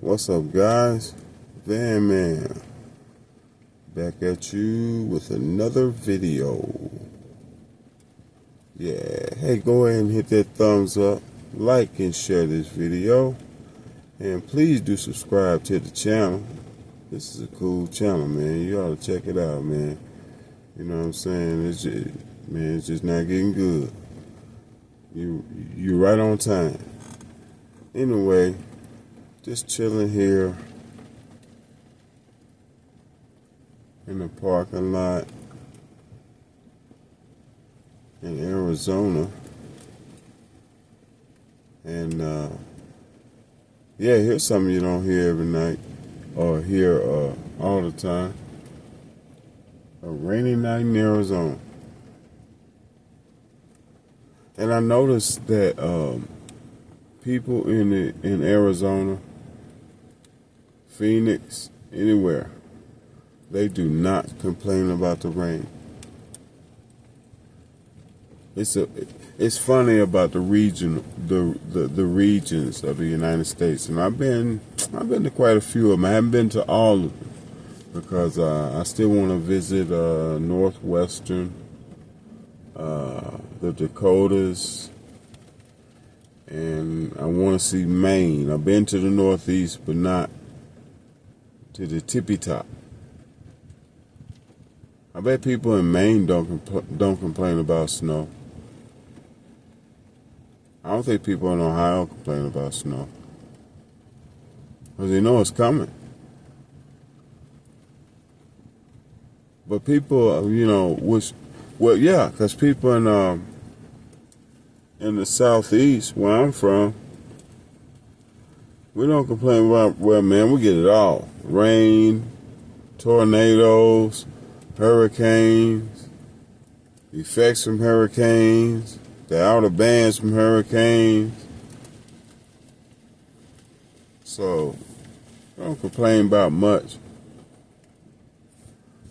What's up, guys? Van Man back at you with another video. Yeah, hey, go ahead and hit that thumbs up, like and share this video, and please do subscribe to the channel. This is a cool channel, man. You ought to check it out, man. You know what I'm saying? It's just not getting good. You right on time. Anyway, just chilling here in the parking lot in Arizona, and here's something you don't hear every night or hear all the time. A rainy night in Arizona. And I noticed that people in Arizona, Phoenix, anywhere, they do not complain about the rain. It's funny about the region, the regions of the United States, and I've been to quite a few of them. I haven't been to all of them because I still want to visit Northwestern, the Dakotas, and I want to see Maine. I've been to the Northeast, but not to the tippy top. I bet people in Maine don't complain about snow. I don't think people in Ohio complain about snow because they know it's coming. But people, because people in the Southeast, where I'm from, we don't complain about, we get it all. Rain, tornadoes, hurricanes, effects from hurricanes, the outer bands from hurricanes. So, I don't complain about much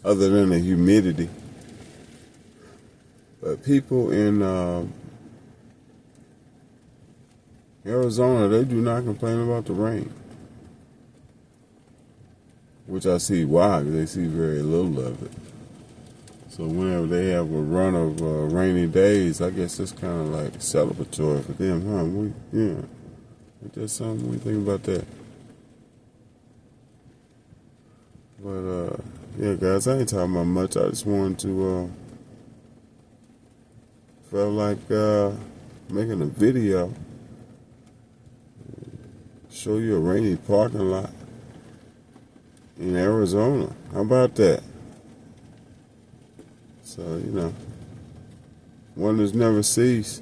other than the humidity. But people in Arizona, they do not complain about the rain. Which I see why, because they see very little of it. So whenever they have a run of rainy days, I guess it's kind of like celebratory for them, huh? That's something we think about that. But guys, I ain't talking about much. I just wanted to felt like making a video, show you a rainy parking lot in Arizona. How about that? So, wonders never cease.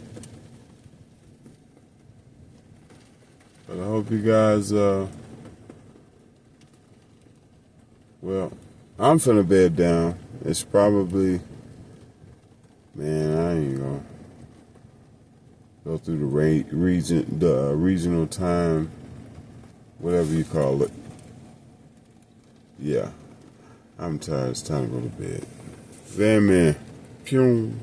But I hope you guys, I'm finna bed down. It's probably, I ain't gonna go through the regional time, whatever you call it. Yeah, I'm tired. It's time to go to bed. Van Man. Pew.